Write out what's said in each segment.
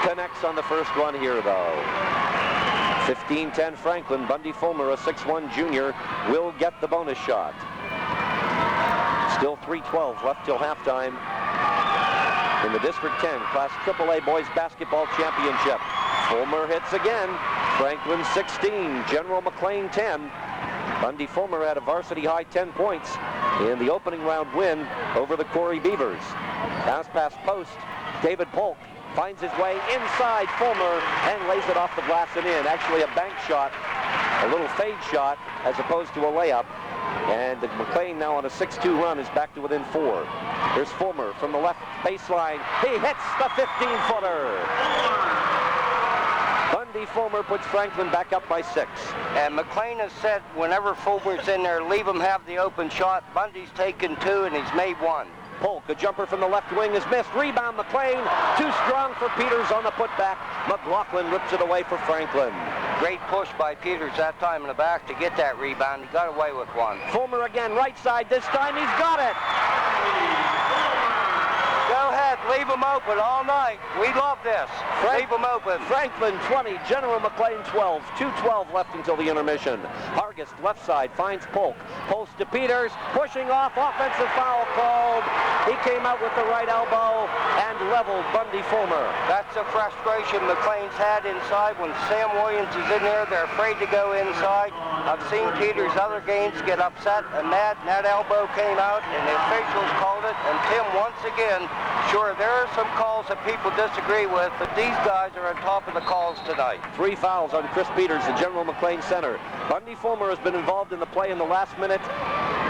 connects on the first one here, though. 15-10 Franklin. Bundy Fulmer, a 6'1 junior, will get the bonus shot. Still 3:12 left till halftime in the District 10 Class AAA Boys Basketball Championship. Fulmer hits again. Franklin 16, General Mclane 10. Bundy Fulmer had a varsity high 10 points in the opening round win over the Corey Beavers. Pass past post. David Polk finds his way inside Fulmer and lays it off the glass and in. Actually a bank shot, a little fade shot as opposed to a layup. And Mclane now on a 6-2 run is back to within 4. Here's Fulmer from the left baseline. He hits the 15-footer. Bundy Fulmer puts Franklin back up by 6. And Mclane has said whenever Fulmer's in there, leave him have the open shot. Bundy's taken 2 and he's made 1. Polk, a jumper from the left wing is missed. Rebound Mclane. Too strong for Peters on the putback. McLaughlin rips it away for Franklin. Great push by Peters that time in the back to get that rebound. He got away with 1. Fulmer again, right side. This time he's got it. Go ahead, leave him open all night. We love this. Leave him open. Franklin 20, General Mclane 12. 2:12 left until the intermission. Hargis, left side, finds Polk. Post to Peters, pushing off, offensive foul called. He came out with the right elbow and leveled Bundy Fulmer. That's the frustration McLane's had inside. When Sam Williams is in there, they're afraid to go inside. I've seen Peters other games get upset and mad, and that elbow came out, and the officials called it. And Tim, once again, sure, there are some calls that people disagree with, but these guys are on top of the calls tonight. 3 fouls on Chris Peters, the General Mclane center. Bundy Fulmer has been involved in the play in the last minute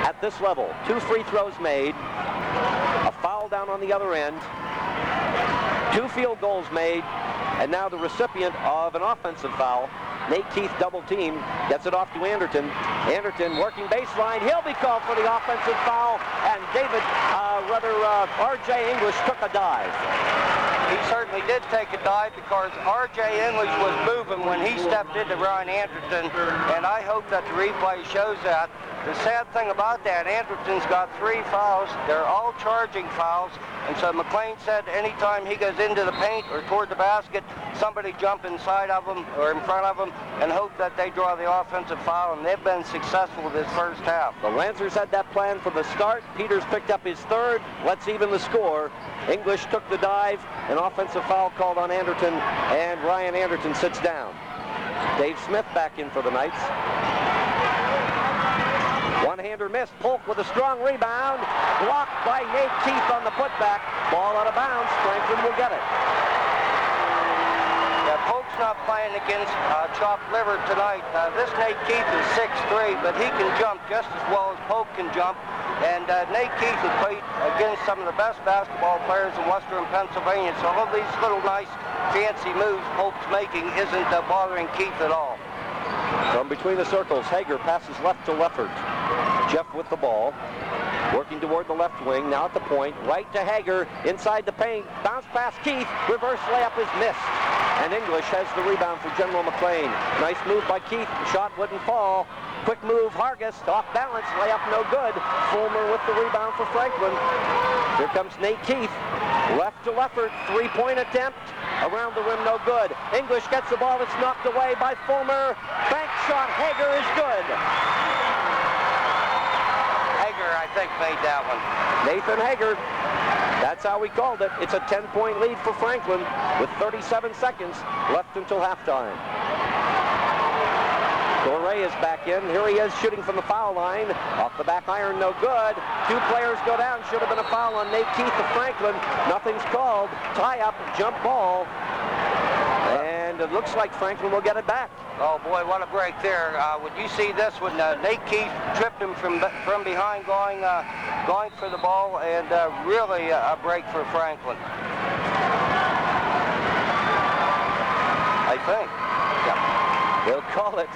at this level. 2 free throws made, a foul down on the other end, 2 field goals made, and now the recipient of an offensive foul. Nate Keith double team, gets it off to Anderton. Anderton working baseline. He'll be called for the offensive foul, and R.J. English took a dive. He certainly did take a dive because R.J. English was moving when he stepped into Ryan Anderton, and I hope that the replay shows that. The sad thing about that, Anderton's got 3 fouls. They're all charging fouls, and so McLane said anytime he goes into the paint or toward the basket, somebody jump inside of him or in front of him and hope that they draw the offensive foul, and they've been successful this first half. The Lancers had that plan from the start. Peters picked up his 3rd. Let's even the score. English took the dive, an offensive foul called on Anderton, and Ryan Anderton sits down. Dave Smith back in for the Knights. One-hander missed. Polk with a strong rebound. Blocked by Nate Keith on the putback. Ball out of bounds. Franklin will get it. Yeah, Polk's not playing against chopped liver tonight. This Nate Keith is 6'3", but he can jump just as well as Polk can jump. And Nate Keith has played against some of the best basketball players in Western Pennsylvania. So all of these little nice fancy moves Polk's making isn't bothering Keith at all. From between the circles, Hager passes left to Leffert. Jeff with the ball, working toward the left wing, now at the point, right to Hager, inside the paint, bounce pass Keith, reverse layup is missed. And English has the rebound for General Mclane. Nice move by Keith, the shot wouldn't fall. Quick move, Hargis, off balance, layup no good. Fulmer with the rebound for Franklin. Here comes Nate Keith, left to Leffert, 3-point attempt. Around the rim, no good. English gets the ball, it's knocked away by Fulmer. Bank shot, Hager is good. Hager, I think, made that one. Nathan Hager. That's how we called it. It's a 10-point lead for Franklin with 37 seconds left until halftime. Doré is back in. Here he is shooting from the foul line. Off the back iron, no good. 2 players go down. Should have been a foul on Nate Keith of Franklin. Nothing's called. Tie up, jump ball. And it looks like Franklin will get it back. Oh boy, what a break there. Would you see this when Nate Keith tripped him from behind going for the ball, and really a break for Franklin. I think. Yeah. They'll call it.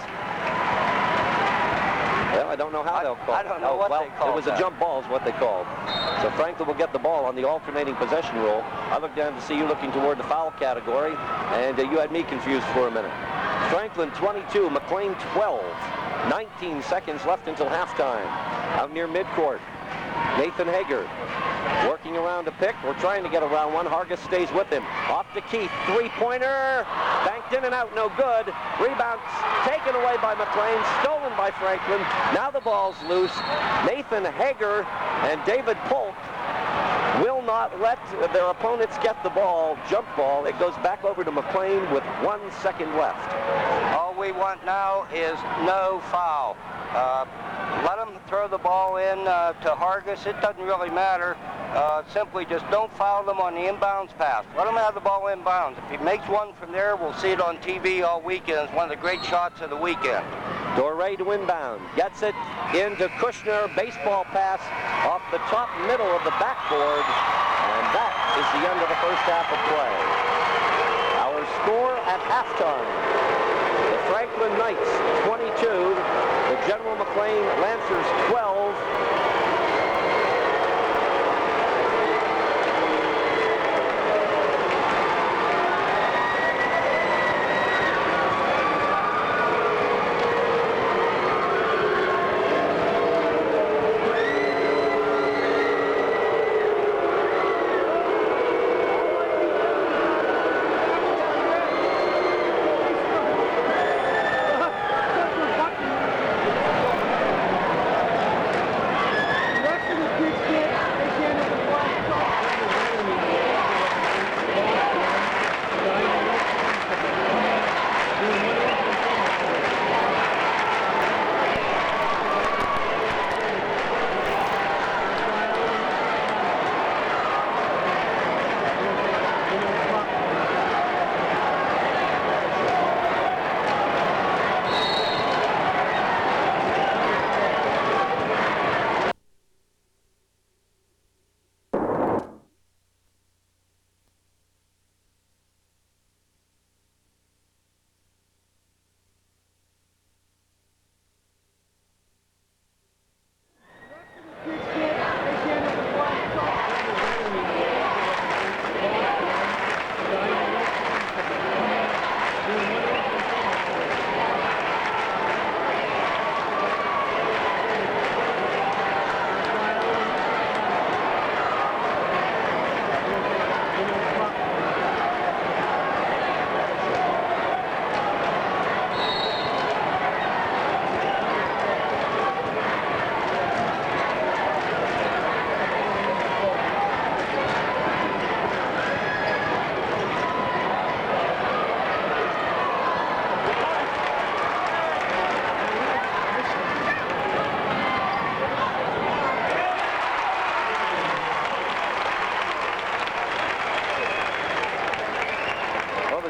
Well, I don't know how they'll call it. I don't know what they called. It was a jump ball is what they called. So Franklin will get the ball on the alternating possession rule. I looked down to see you looking toward the foul category, and you had me confused for a minute. Franklin 22, Mclane 12. 19 seconds left until halftime. Out near midcourt. Nathan Hager working around a pick. We're trying to get around one. Hargis stays with him. Off to Keith. Three-pointer. Banked in and out. No good. Rebound taken away by Mclane. Stolen by Franklin. Now the ball's loose. Nathan Hager and David Polk will not let their opponents get the ball. Jump ball. It goes back over to Mclane with 1 second left. All we want now is no foul. Let them throw the ball in to Hargis. It doesn't really matter. Simply just don't foul them on the inbounds pass. Let them have the ball inbounds. If he makes one from there, we'll see it on TV all weekend. It's one of the great shots of the weekend. Doré to inbound. Gets it into Kushner. Baseball pass off the top middle of the backboard. And that is the end of the first half of play. Our score at halftime. The Franklin Knights 22. The General Mclane Lancers 12.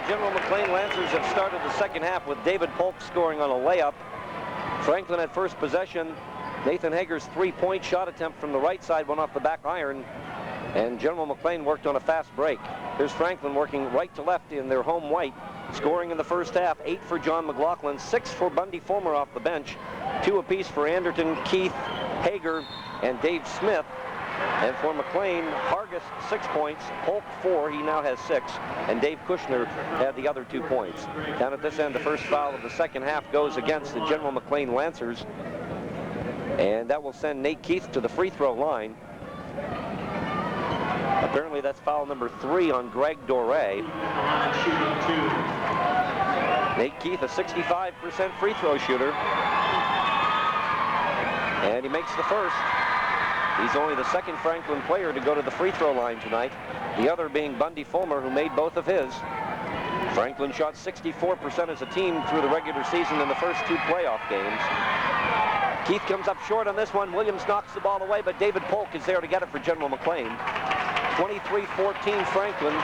General Mclane Lancers have started the second half with David Polk scoring on a layup. Franklin at first possession. Nathan Hager's three-point shot attempt from the right side went off the back iron, and General Mclane worked on a fast break. Here's Franklin working right to left in their home white, scoring in the first half. 8 for John McLaughlin, 6 for Bundy Fulmer off the bench, 2 apiece for Anderton, Keith, Hager, and Dave Smith. And for Mclane, Hargis 6 points, Polk 4, he now has 6, and Dave Kushner had the other 2 points. Down at this end, the first foul of the second half goes against the General Mclane Lancers, and that will send Nate Keith to the free throw line. Apparently that's foul number 3 on Greg Doré. Nate Keith, a 65% free throw shooter, and he makes the first. He's only the second Franklin player to go to the free throw line tonight, the other being Bundy Fulmer, who made both of his. Franklin shot 64% as a team through the regular season in the first 2 playoff games. Keith comes up short on this one. Williams knocks the ball away, but David Polk is there to get it for General Mclane. 23-14 Franklin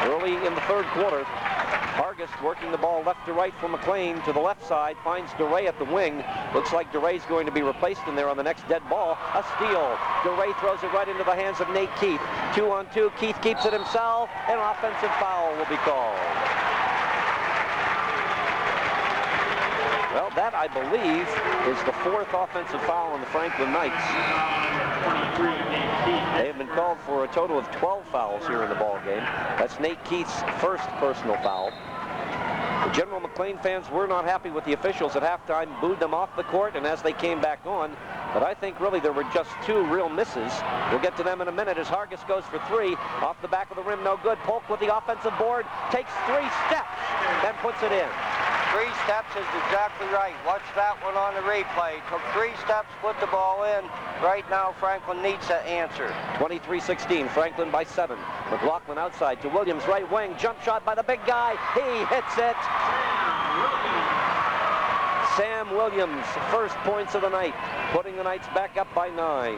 early in the third quarter. Hargis working the ball left to right for Mclane to the left side, finds Doré at the wing. Looks like Doré's going to be replaced in there on the next dead ball. A steal. Doré throws it right into the hands of Nate Keith. 2-on-2. Keith keeps it himself. An offensive foul will be called. Well, that, I believe, is the 4th offensive foul on the Franklin Knights. They have been called for a total of 12 fouls here in the ball game. That's Nate Keith's first personal foul. The General Mclane fans were not happy with the officials at halftime, booed them off the court, and as they came back on, but I think really there were just 2 real misses. We'll get to them in a minute as Hargis goes for 3. Off the back of the rim, no good. Polk with the offensive board, takes 3 steps, then puts it in. 3 steps is exactly right. Watch that one on the replay. Took 3 steps, put the ball in. Right now, Franklin needs to answer. 23-16, Franklin by 7. McLaughlin outside to Williams, right wing. Jump shot by the big guy. He hits it. Sam Williams, first points of the night, putting the Knights back up by 9.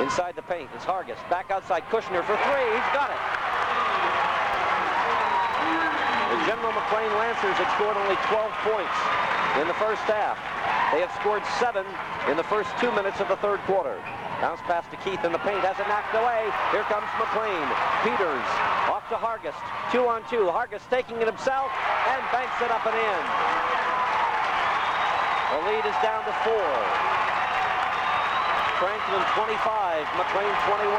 Inside the paint is Hargis. Back outside, Kushner for 3. He's got it. The General Mclane Lancers had scored only 12 points in the first half. They have scored 7 in the first 2 minutes of the third quarter. Bounce pass to Keith in the paint, has it knocked away. Here comes Mclane. Peters off to Hargis. 2-on-2. Hargis taking it himself and banks it up and in. The lead is down to 4. Franklin 25, Mclane 21.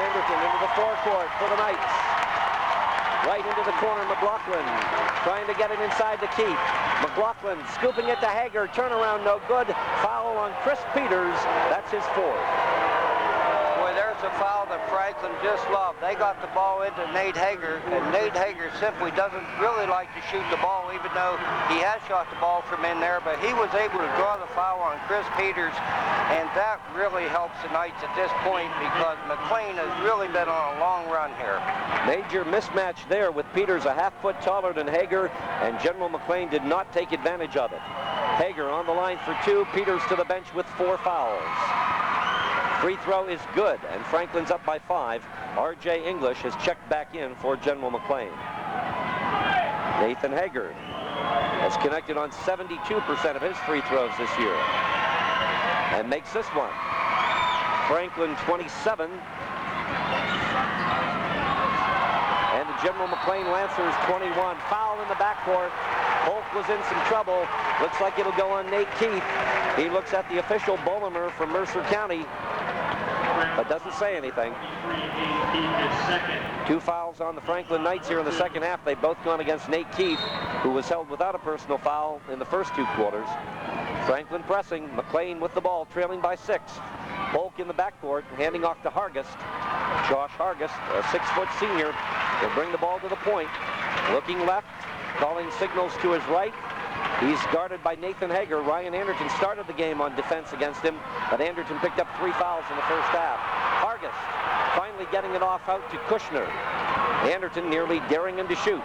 Anderton into the forecourt for the Knights. Right into the corner, McLaughlin trying to get it inside to Keith. McLaughlin scooping it to Hager. Turnaround no good. Foul on Chris Peters. That's his 4th. Boy, there's a foul that Franklin just loved. They got the ball into Nate Hager, and Nate Hager simply doesn't really like to shoot the ball, even though he has shot the ball from in there, but he was able to draw the foul on Chris Peters, and that really helps the Knights at this point because Mclane has really been on a long run here. Major mismatch there with Peters a half foot taller than Hager, and General Mclane did not take advantage of it. Hager on the line for 2, Peters to the bench with 4 fouls. Free throw is good, and Franklin's up by 5. R.J. English has checked back in for General Mclane. Nathan Hager has connected on 72% of his free throws this year and makes this one. Franklin 27. And the General Mclane Lancers 21. Foul in the backcourt. Polk was in some trouble. Looks like it'll go on Nate Keith. He looks at the official Bolimer from Mercer County, but doesn't say anything. 2 fouls on the Franklin Knights here in the second half. They've both gone against Nate Keith, who was held without a personal foul in the first 2 quarters. Franklin pressing. Mclane with the ball, trailing by 6. Polk in the backcourt, handing off to Hargis. Josh Hargis, a 6-foot senior, will bring the ball to the point. Looking left, calling signals to his right. He's guarded by Nathan Hager. Ryan Anderton started the game on defense against him, but Anderton picked up 3 fouls in the first half. Hargis finally getting it off out to Kushner. Anderton nearly daring him to shoot.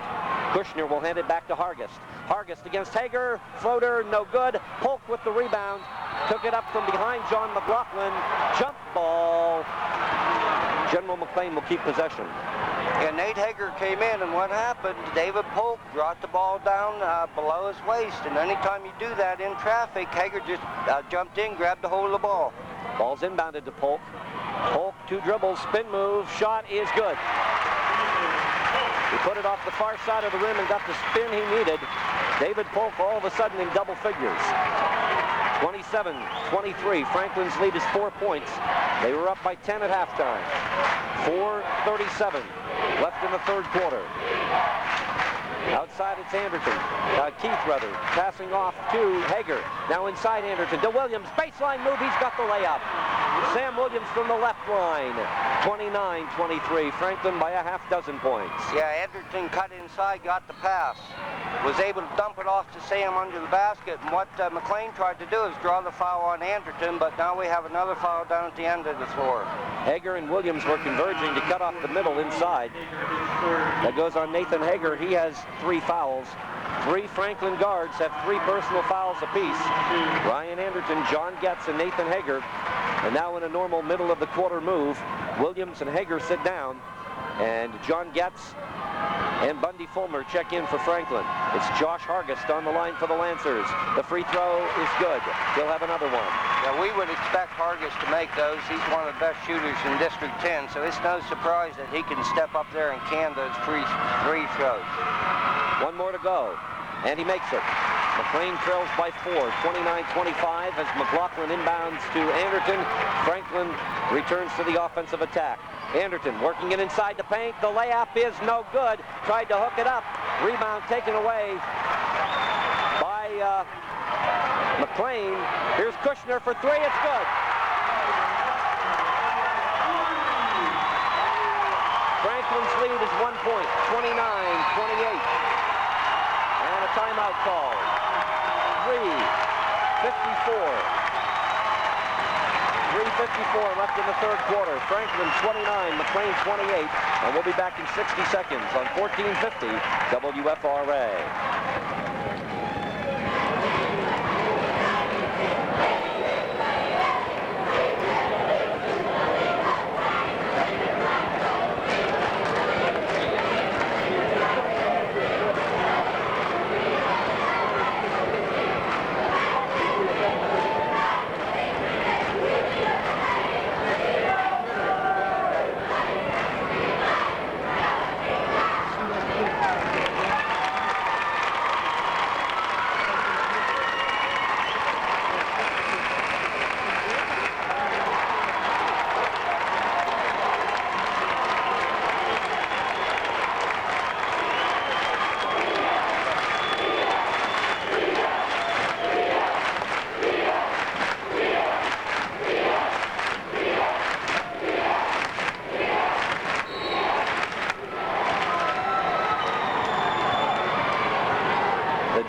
Kushner will hand it back to Hargis. Hargis against Hager. Floater, no good. Polk with the rebound. Took it up from behind John McLaughlin. Jump ball. General Mclane will keep possession. And Nate Hager came in, and what happened? David Polk brought the ball down below his waist, and anytime you do that in traffic, Hager just jumped in, grabbed a hold of the ball. Ball's inbounded to Polk. Polk, 2 dribbles, spin move, shot is good. He put it off the far side of the rim and got the spin he needed. David Polk all of a sudden in double figures. 27-23. Franklin's lead is 4 points. They were up by 10 at halftime. 4:37 left in the third quarter. Outside it's Anderton. Keith rather, passing off to Hager. Now inside Anderton to Williams. Baseline move, he's got the layup. Sam Williams from the left line. 29-23. Franklin by a half dozen points. Yeah, Anderton cut inside, got the pass. Was able to dump it off to Sam under the basket. And what Mclane tried to do is draw the foul on Anderton, but now we have another foul down at the end of the floor. Hager and Williams were converging to cut off the middle inside. That goes on Nathan Hager. He has 3 fouls. 3 Franklin guards have 3 personal fouls apiece. Ryan Anderton, John Getz, and Nathan Hager. And now in a normal middle of the quarter move, Williams and Hager sit down, and John Getz and Bundy Fulmer check in for Franklin. It's Josh Hargis on the line for the Lancers. The free throw is good. He'll have another one. Yeah, we would expect Hargis to make those. He's one of the best shooters in District 10, so it's no surprise that he can step up there and can those free throws. 1 more to go, and he makes it. Mclane trails by 4, 29-25 as McLaughlin inbounds to Anderton. Franklin returns to the offensive attack. Anderton working it inside the paint. The layup is no good. Tried to hook it up. Rebound taken away by Mclane, here's Kushner for three, it's good. Franklin's lead is 1 point, 29-28. And a timeout call. 3:54 left in the third quarter. Franklin 29, Mclane 28, and we'll be back in 60 seconds on 1450 WFRA.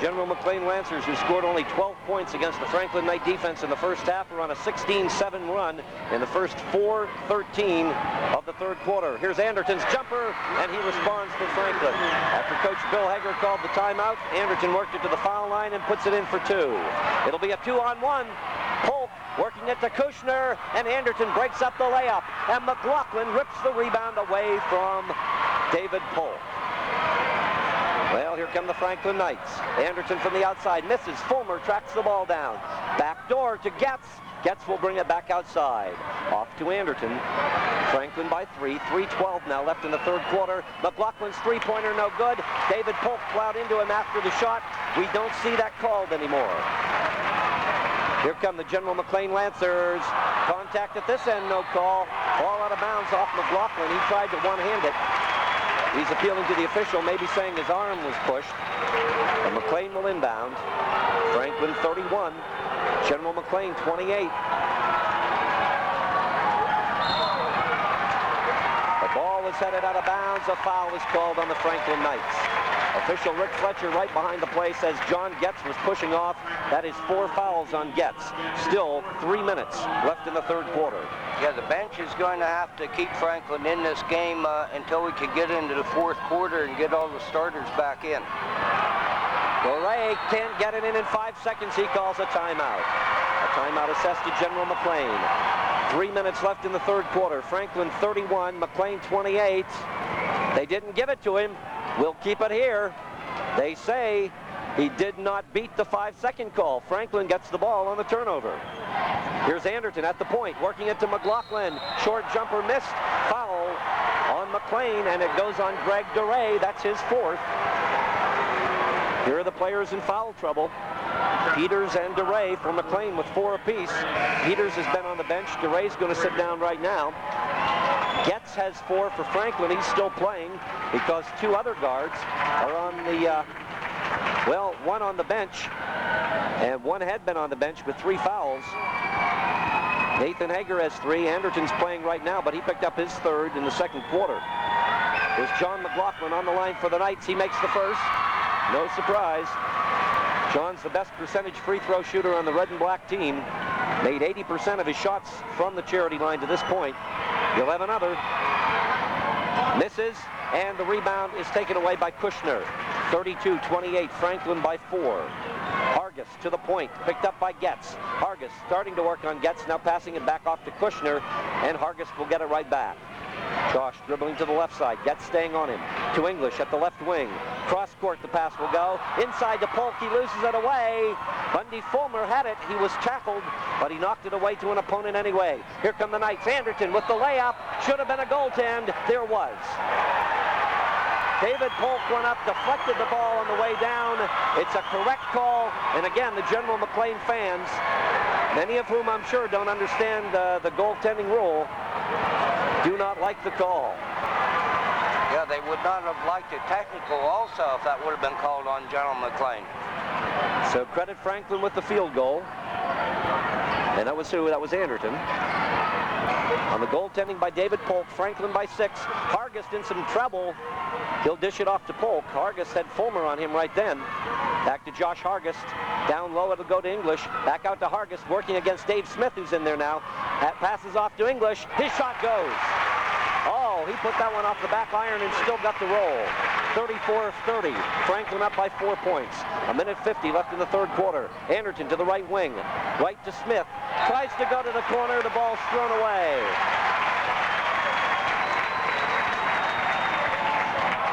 General Mclane Lancers, who scored only 12 points against the Franklin Knight defense in the first half, are on a 16-7 run in the first 4:13 of the third quarter. Here's Anderton's jumper, and he responds to Franklin. After Coach Bill Hager called the timeout, Anderton worked it to the foul line and puts it in for two. It'll be a 2-on-1. Polk working it to Kushner, and Anderton breaks up the layup, and McLaughlin rips the rebound away from David Polk. Well, here come the Franklin Knights. Anderton from the outside misses. Fulmer tracks the ball down. Back door to Getz. Getz will bring it back outside. Off to Anderton. Franklin by 3. 3:12 now left in the third quarter. McLaughlin's three-pointer no good. David Polk plowed into him after the shot. We don't see that called anymore. Here come the General Mclane Lancers. Contact at this end, no call. Ball out of bounds off McLaughlin. He tried to one-hand it. He's appealing to the official, maybe saying his arm was pushed. And Mclane will inbound. Franklin 31, General Mclane 28. The ball is headed out of bounds. A foul is called on the Franklin Knights. Official Rick Fletcher right behind the play says John Getz was pushing off. That is 4 fouls on Getz. Still 3 minutes left in the third quarter. Yeah, the bench is going to have to keep Franklin in this game until we can get into the fourth quarter and get all the starters back in. Goray can't get it in 5 seconds. He calls a timeout. A timeout assessed to General Mclane. 3 minutes left in the third quarter. Franklin 31, Mclane 28. They didn't give it to him. We'll keep it here. They say he did not beat the 5-second call. Franklin gets the ball on the turnover. Here's Anderton at the point, working it to McLaughlin. Short jumper missed. Foul on Mclane, and it goes on Greg DeRay. That's his 4th. Here are the players in foul trouble. Peters and DeRay for Mclane with 4 apiece. Peters has been on the bench. DeRay's going to sit down right now. Getz has 4 for Franklin. He's still playing because 2 other guards are on the, one on the bench, and one had been on the bench with 3 fouls. Nathan Hager has 3. Anderton's playing right now, but he picked up his 3rd in the second quarter. There's John McLaughlin on the line for the Knights. He makes the first. No surprise. John's the best percentage free throw shooter on the red and black team. Made 80% of his shots from the charity line to this point. He'll have another. Misses, and the rebound is taken away by Kushner. 32-28, Franklin by 4. Hargis to the point, picked up by Getz. Hargis starting to work on Getz, now passing it back off to Kushner, and Hargis will get it right back. Josh dribbling to the left side, Getz staying on him. To English at the left wing. Cross court the pass will go. Inside to Polk, he loses it away. Bundy Fulmer had it, he was tackled, but he knocked it away to an opponent anyway. Here come the Knights. Anderton with the layup. Should have been a goaltend. There was. David Polk went up, deflected the ball on the way down. It's a correct call, and again, the General Mclane fans, many of whom I'm sure don't understand the goaltending rule, do not like the call. Yeah, they would not have liked it technical also if that would have been called on General Mclane. So credit Franklin with the field goal. And that was who? That was Anderton. On the goaltending by David Polk, Franklin by 6. Hargest in some trouble. He'll dish it off to Polk. Hargest had Fulmer on him right then. Back to Josh Hargest. Down low, it'll go to English. Back out to Hargest, working against Dave Smith, who's in there now. That passes off to English. His shot goes. Oh, he put that one off the back iron and still got the roll. 34-30. Franklin up by 4 points. A minute 50 left in the third quarter. Anderton to the right wing. Right to Smith. Tries to go to the corner. The ball's thrown away.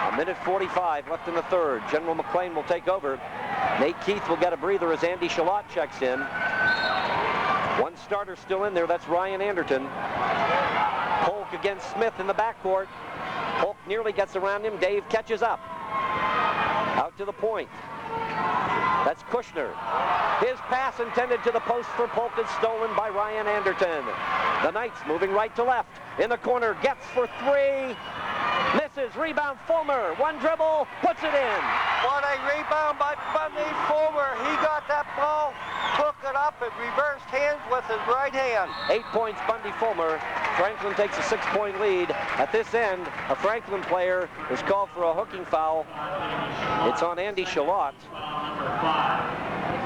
A minute 45 left in the third. General Mclane will take over. Nate Keith will get a breather as Andy Shalott checks in. One starter still in there. That's Ryan Anderton. Polk against Smith in the backcourt. Polk nearly gets around him. Dave catches up. Out to the point. That's Kushner. His pass intended to the post for Polk is stolen by Ryan Anderton. The Knights moving right to left. In the corner, gets for 3. Misses. Rebound Fulmer. One dribble. Puts it in. What a rebound by Bundy Fulmer. He got that ball, took it up, and reversed hands with his right hand. 8 points, Bundy Fulmer. Franklin takes a 6-point lead. At this end, a Franklin player is called for a hooking foul. It's on Andy Shalott.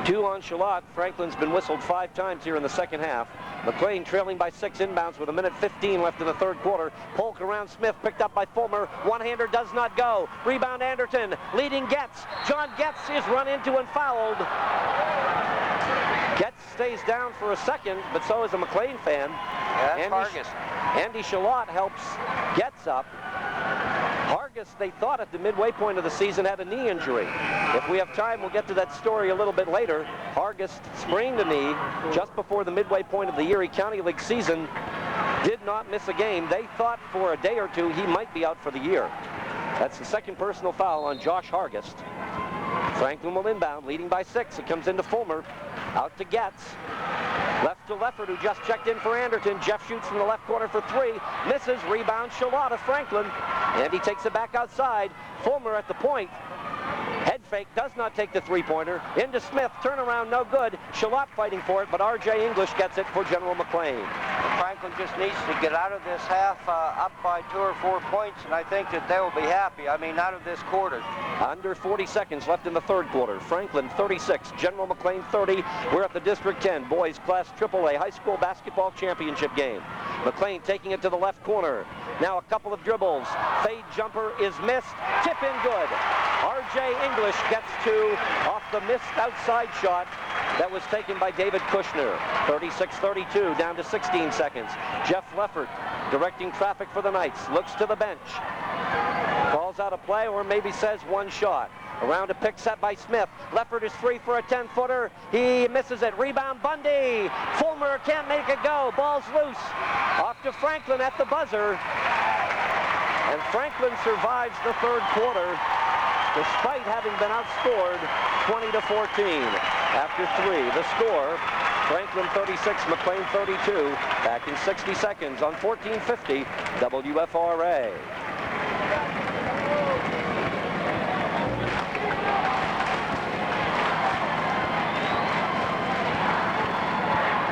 2 on Shalott. Franklin's been whistled 5 times here in the second half. Mclane trailing by 6 inbounds with a minute 15 left in the third quarter. Polk around Smith, picked up by Fulmer. One-hander does not go. Rebound Anderton, leading Getz. John Getz is run into and fouled. Getz stays down for a second, but so is a Mclane fan. That's Hargest. Andy Shalott helps Getz up. Hargest, they thought at the midway point of the season, had a knee injury. If we have time, we'll get to that story a little bit later. Hargest sprained a knee just before the midway point of the Erie County League season. Did not miss a game. They thought for a day or two he might be out for the year. That's the second personal foul on Josh Hargest. Franklin will inbound, leading by 6. It comes into Fulmer. Out to Getz. Left to Leffert, who just checked in for Anderton. Jeff shoots from the left corner for 3. Misses. Rebound Shalott of Franklin. And he takes it back outside. Fulmer at the point. Head fake, does not take the three-pointer. Into Smith, turnaround, no good. Shalott fighting for it, but R.J. English gets it for General Mclane. Franklin just needs to get out of this half up by 2 or 4 points, and I think that they will be happy. I mean, out of this quarter. Under 40 seconds left in the third quarter. Franklin 36, General Mclane 30. We're at the District 10 Boys Class AAA High School Basketball Championship game. Mclane taking it to the left corner. Now a couple of dribbles. Fade jumper is missed. Tip in good. R.J. English gets 2 off the missed outside shot that was taken by David Kushner. 36-32, down to 16 seconds. Jeff Leffert directing traffic for the Knights. Looks to the bench. Calls out a play or maybe says one shot. Around a pick set by Smith. Leffert is free for a 10-footer. He misses it. Rebound Bundy. Fulmer can't make it go. Ball's loose. Off to Franklin at the buzzer. And Franklin survives the third quarter despite having been outscored 20-14. After 3, the score, Franklin 36, Mclane 32. Back in 60 seconds on 1450 WFRA.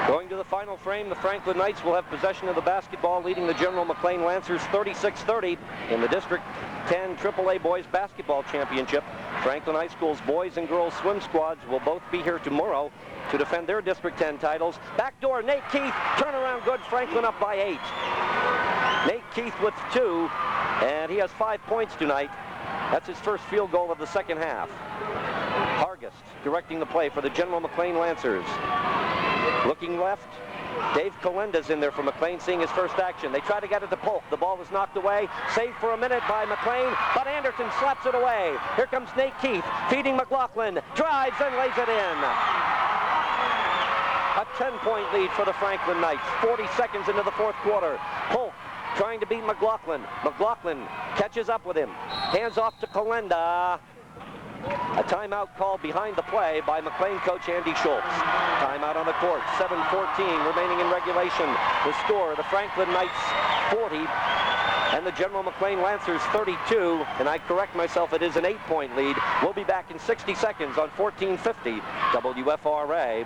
Going to the final frame, the Franklin Knights will have possession of the basketball, leading the General Mclane Lancers 36-30 in the District 10 AAA Boys Basketball Championship. Franklin High School's boys and girls swim squads will both be here tomorrow to defend their District 10 titles. Backdoor, Nate Keith, turnaround good, Franklin up by 8. Nate Keith with 2, and he has 5 points tonight. That's his first field goal of the second half. Hargest directing the play for the General Mclane Lancers. Looking left, Dave Kalenda's in there for Mclane, seeing his first action. They try to get it to Polk. The ball was knocked away. Saved for a minute by Mclane, but Anderton slaps it away. Here comes Nate Keith, feeding McLaughlin. Drives and lays it in. A 10-point lead for the Franklin Knights. 40 seconds into the fourth quarter. Polk trying to beat McLaughlin. McLaughlin catches up with him. Hands off to Kalenda. A timeout called behind the play by Mclane coach Andy Schultz. Timeout on the court, 7:14 remaining in regulation. The score, the Franklin Knights 40, and the General McLane Lancers 32, and I correct myself, it is an 8-point lead. We'll be back in 60 seconds on 1450 WFRA.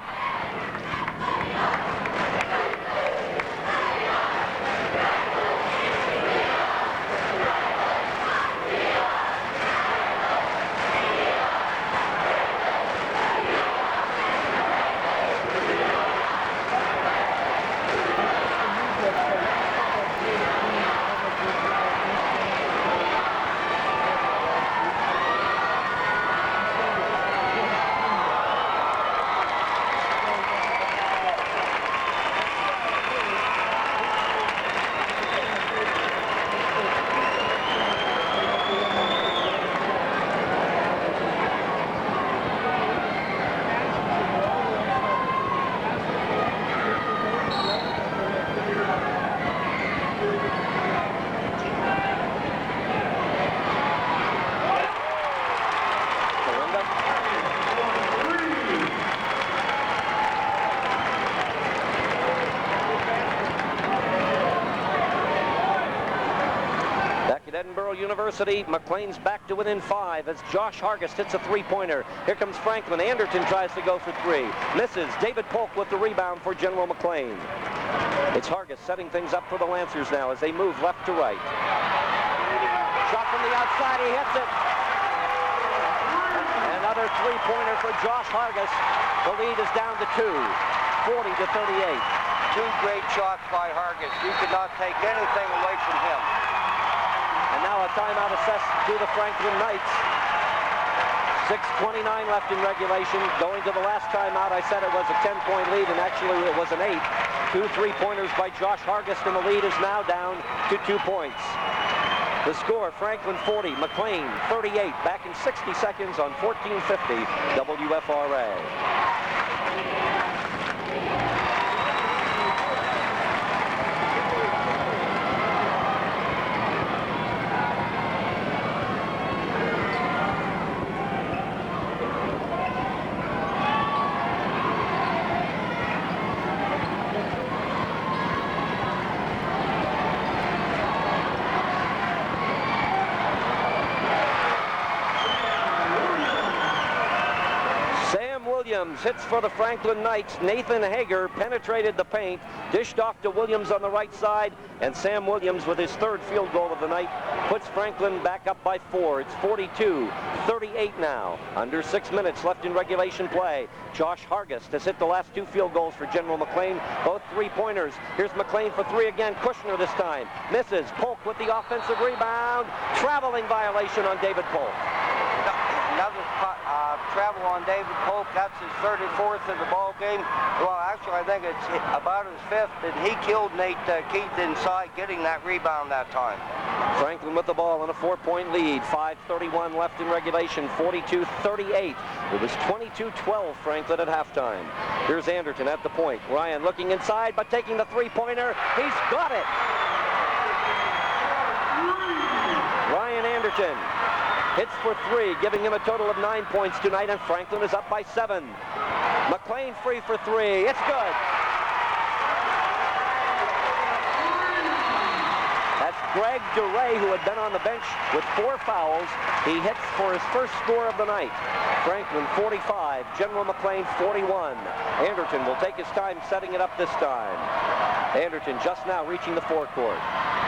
University, McLane's back to within 5 as Josh Hargis hits a three-pointer. Here comes Franklin. Anderton tries to go for 3. Misses. David Polk with the rebound for General McLane. It's Hargis setting things up for the Lancers now as they move left to right. Shot from the outside. He hits it. Another three-pointer for Josh Hargis. The lead is down to 2, 40-38. 2 great shots by Hargis. You could not take anything away from him. And now a timeout assessed to the Franklin Knights. 6:29 left in regulation. Going to the last timeout, I said it was a 10-point lead, and actually it was an 8. 2 three-pointers by Josh Hargis, and the lead is now down to 2 points. The score, Franklin 40, McLane 38. Back in 60 seconds on 1450 WFRA. Williams hits for the Franklin Knights. Nathan Hager penetrated the paint, dished off to Williams on the right side, and Sam Williams with his 3rd field goal of the night puts Franklin back up by 4. It's 42-38 now. Under 6 minutes left in regulation play. Josh Hargis has hit the last 2 field goals for General McLane, both three-pointers. Here's McLane for 3 again. Kushner this time. Misses. Polk with the offensive rebound. Traveling violation on David Polk. Another travel on David Polk. That's his 34th in the ball game. Well, actually, I think it's about his 5th, and he killed Nate Keith inside, getting that rebound that time. Franklin with the ball in a 4-point lead. 5:31 left in regulation. 42-38. It was 22-12 Franklin at halftime. Here's Anderton at the point. Ryan looking inside, but taking the three-pointer. He's got it. Ryan Anderton hits for 3, giving him a total of 9 points tonight, and Franklin is up by 7. McLane free for 3. It's good. That's Greg DeRay, who had been on the bench with 4 fouls. He hits for his first score of the night. Franklin 45, General McLane 41. Anderton will take his time setting it up this time. Anderton just now reaching the forecourt,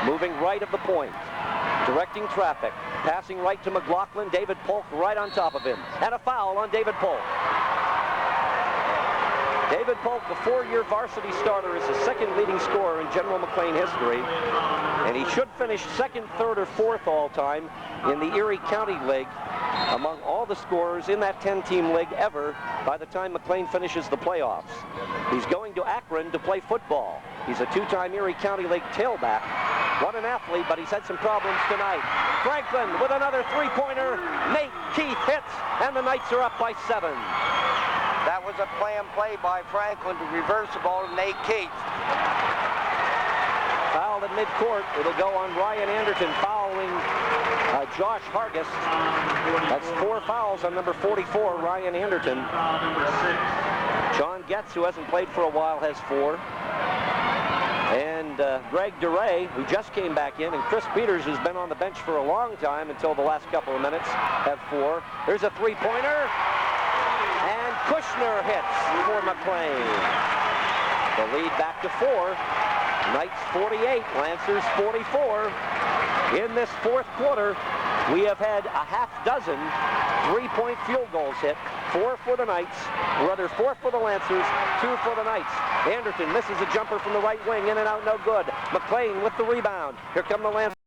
moving right of the point, directing traffic, passing right to McLaughlin. David Polk right on top of him, and a foul on David Polk. David Polk, the 4-year varsity starter, is the 2nd leading scorer in General McLane history, and he should finish 2nd, 3rd, or 4th all time in the Erie County League among all the scorers in that 10-team league ever by the time McLane finishes the playoffs. He's going to Akron to play football. He's a 2-time Erie County League tailback. What an athlete, but he's had some problems tonight. Franklin with another three-pointer. Nate Keith hits, and the Knights are up by 7. That was a planned play by Franklin to reverse the ball to Nate Keith. Fouled at midcourt. It'll go on Ryan Anderton following Josh Hargis. That's 4 fouls on number 44, Ryan Anderton. John Getz, who hasn't played for a while, has 4. And Greg DeRay, who just came back in, and Chris Peters, who's been on the bench for a long time until the last couple of minutes, have 4. There's a three-pointer, and Kushner hits for Mclane. The lead back to 4. Knights 48, Lancers 44. In this fourth quarter, we have had a half dozen three-point field goals hit. 4 for the Knights, or rather 4 for the Lancers, 2 for the Knights. Anderton misses a jumper from the right wing, in and out, no good. Mclane with the rebound. Here come the Lancers.